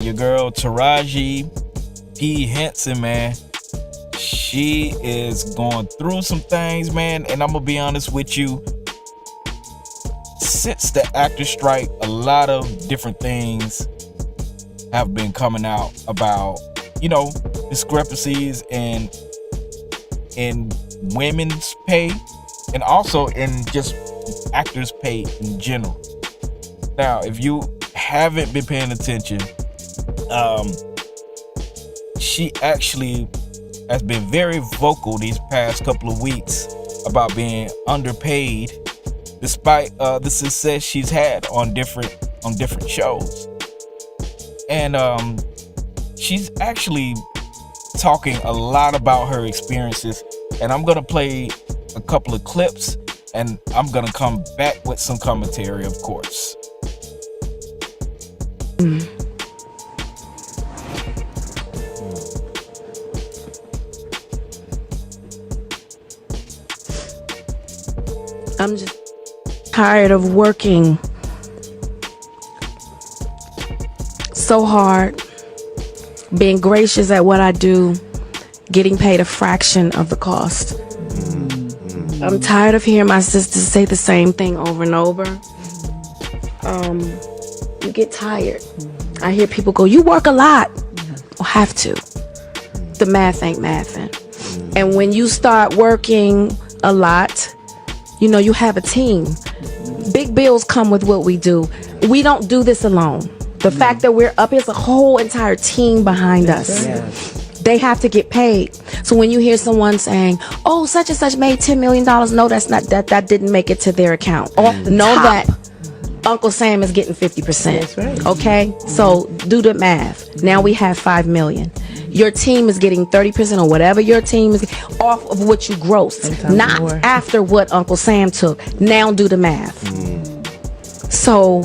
Your girl Tara P Henson, man. She is going through some things, man, and I'm gonna be honest with you. Since the actor strike, a lot of different things have been coming out about, discrepancies in women's pay and also in just actors' pay in general. Now, if you haven't been paying attention, she actually has been very vocal these past couple of weeks about being underpaid, despite the success she's had on different shows. And she's actually talking a lot about her experiences. And I'm gonna play a couple of clips, and I'm gonna come back with some commentary, of course. I'm just tired of working so hard, being gracious at what I do, getting paid a fraction of the cost. I'm tired of hearing my sisters say the same thing over and over. You get tired. I hear people go, "You work a lot." Well, have to. The math ain't mathing. And when you start working a lot, you have a team. Big bills come with what we do. We don't do this alone. The fact that we're up is a whole entire team behind us. They have to get paid. So when you hear someone saying, "Oh, such and such made $10 million," no, that's not that didn't make it to their account. Or know that Uncle Sam is getting 50%. That's right. Okay? So do the math. Now we have 5 million. Your team is getting 30% or whatever your team is off of what you grossed, not more. after what Uncle Sam took. Now do the math. So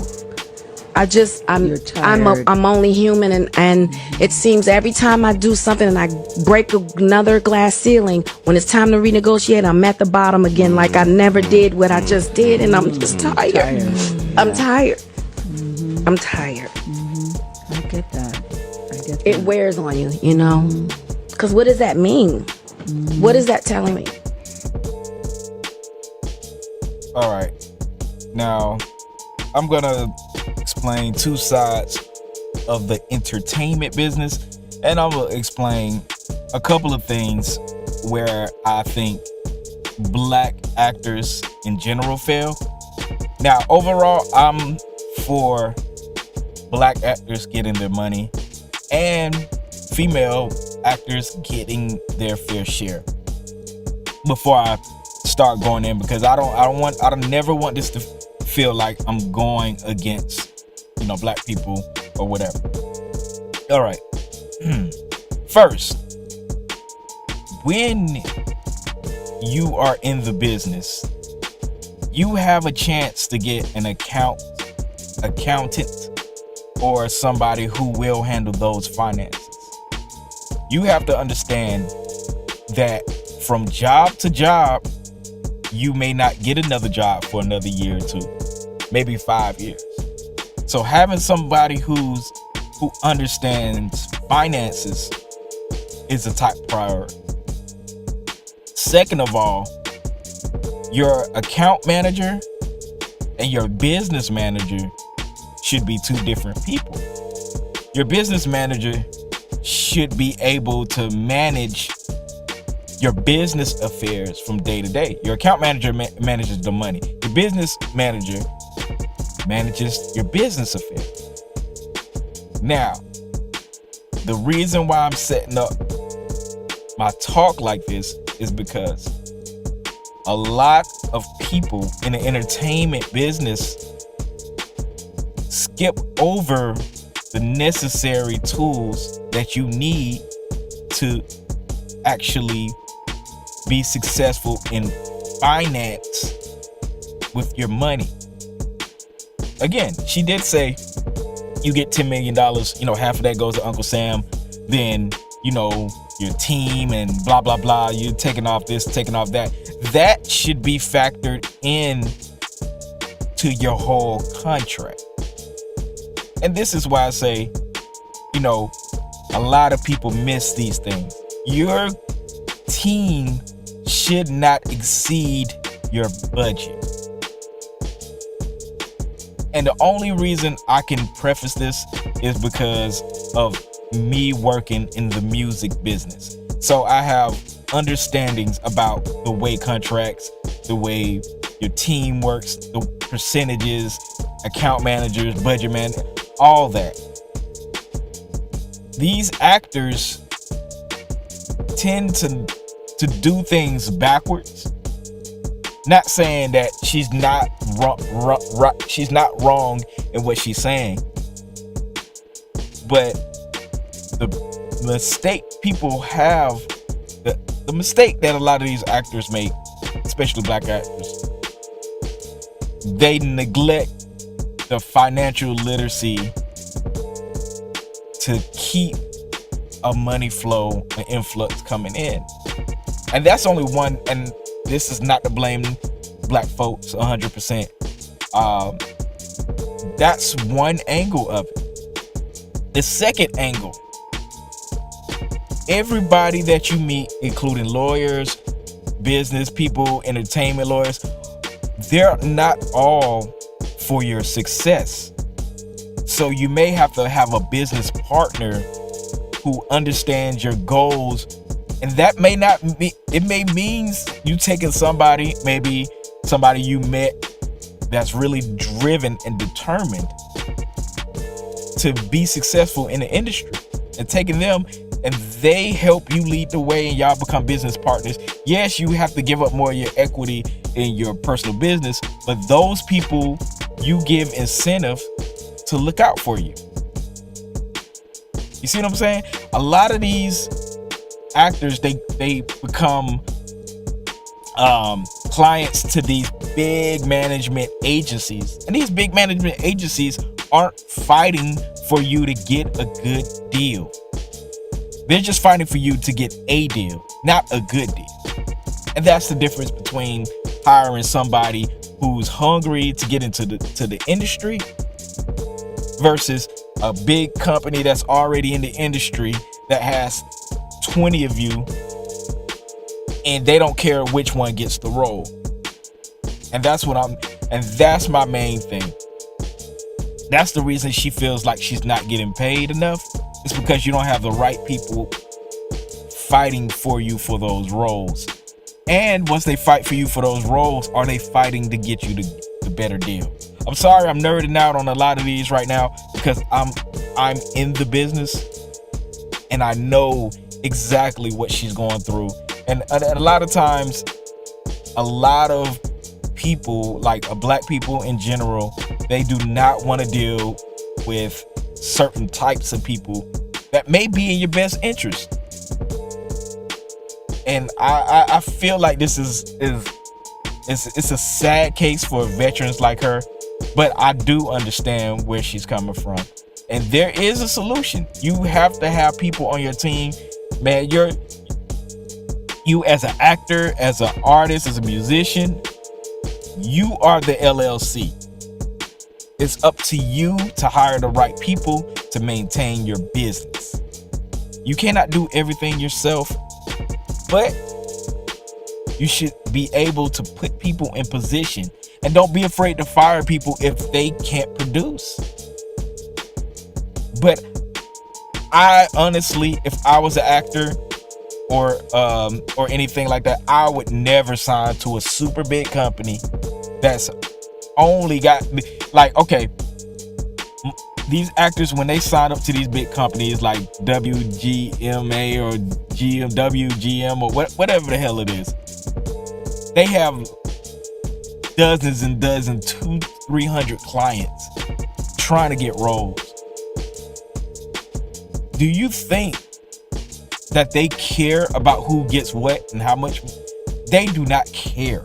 I'm only human, and it seems every time I do something and I break another glass ceiling, when it's time to renegotiate, I'm at the bottom again, like I never did what I just did, and I'm just tired. I'm tired. I'm tired. I get that. It wears on you, because what does that mean? What is that telling me? All right. Now, I'm going to explain two sides of the entertainment business, and I'm going to explain a couple of things where I think black actors in general fail. Now, overall, I'm for black actors getting their money and female actors getting their fair share. Before I start going in, because I don't never want this to feel like I'm going against, black people or whatever. All right. First, when you are in the business, you have a chance to get an accountant or somebody who will handle those finances. You have to understand that from job to job, you may not get another job for another year or two, maybe 5 years. So having somebody who understands finances is a top priority. Second of all, your account manager and your business manager should be two different people. Your business manager should be able to manage your business affairs from day to day. Your account manager manages the money. Your business manager manages your business affairs. Now, the reason why I'm setting up my talk like this is because a lot of people in the entertainment business skip over the necessary tools that you need to actually be successful in finance with your money. Again, she did say you get $10 million, half of that goes to Uncle Sam, then, your team and blah, blah, blah, you're taking off this, taking off that. That should be factored in to your whole contract. And this is why I say a lot of people miss these things. Your team should not exceed your budget. And the only reason I can preface this is because of me working in the music business. So I have understandings about the way contracts, the way your team works, the percentages, account managers, budget man, all that. These actors tend to do things backwards. Not saying that she's not wrong in what she's saying, but the mistake people have, the mistake that a lot of these actors make, especially black actors, they neglect the financial literacy to keep a money flow and influx coming in. And that's only one, and this is not to blame black folks 100%. That's one angle of it. The second angle, everybody that you meet, including lawyers, business people, entertainment lawyers, they're not all for your success. So you may have to have a business partner who understands your goals. And that may not be, it may means you taking somebody, maybe somebody you met that's really driven and determined to be successful in the industry, and taking them and they help you lead the way and y'all become business partners. Yes, you have to give up more of your equity in your personal business, but those people you give incentive to look out for you. You see what I'm saying? A lot of these actors, they become clients to these big management agencies, and these big management agencies aren't fighting for you to get a good deal. They're just fighting for you to get a deal, not a good deal. And that's the difference between hiring somebody who's hungry to get into the industry versus a big company that's already in the industry that has 20 of you and they don't care which one gets the role. And that's my main thing. That's the reason she feels like she's not getting paid enough. It's because you don't have the right people fighting for you for those roles. And once they fight for you for those roles, are they fighting to get you the better deal? I'm sorry, I'm nerding out on a lot of these right now because I'm in the business and I know exactly what she's going through. And a lot of times, a lot of people, like black people in general, they do not want to deal with certain types of people that may be in your best interest. And I feel like this is it's a sad case for veterans like her, but I do understand where she's coming from. And there is a solution. You have to have people on your team, man. You as an actor, as an artist, as a musician, you are the LLC. It's up to you to hire the right people to maintain your business. You cannot do everything yourself, but you should be able to put people in position, and don't be afraid to fire people if they can't produce. But I honestly, if I was an actor or anything like that, I would never sign to a super big company that's only got, like, okay, these actors, when they sign up to these big companies like WGMA or GM or whatever the hell it is, they have dozens and dozens, 200-300 clients trying to get roles. Do you think that they care about who gets what and how much? They do not care.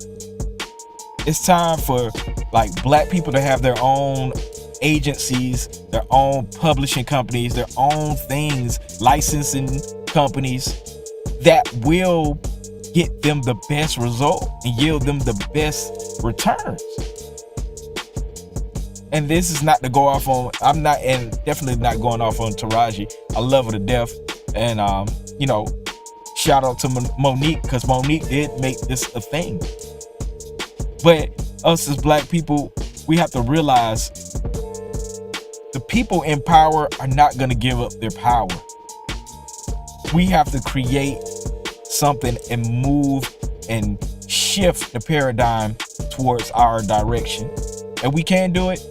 It's time for like black people to have their own agencies, their own publishing companies, their own things, licensing companies that will get them the best result and yield them the best returns. And this is not to go off on, I'm not, and definitely not going off on Taraji. I love her to death. And, you know, shout out to Monique, because Monique did make this a thing. But us as black people, we have to realize the people in power are not going to give up their power. We have to create something and move and shift the paradigm towards our direction. And we can do it.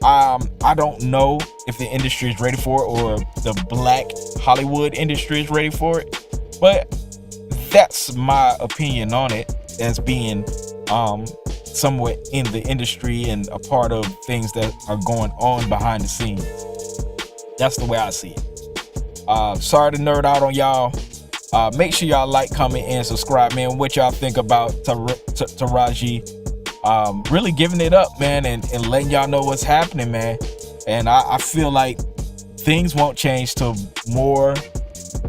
I don't know if the industry is ready for it, or the black Hollywood industry is ready for it, but that's my opinion on it, as being somewhat in the industry and a part of things that are going on behind the scenes. That's the way I see it. Sorry to nerd out on y'all. Make sure y'all like, comment, and subscribe, man. What y'all think about Taraji? Really giving it up, man, and letting y'all know what's happening, man. And I feel like things won't change till more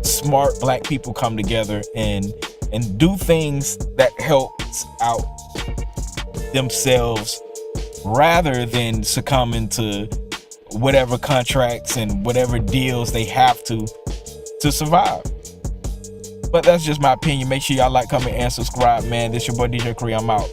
smart black people come together and do things that helps out themselves, rather than succumbing to whatever contracts and whatever deals they have to survive. But that's just my opinion. Make sure y'all like, comment, and subscribe, man. This your boy DJ Cree. I'm out.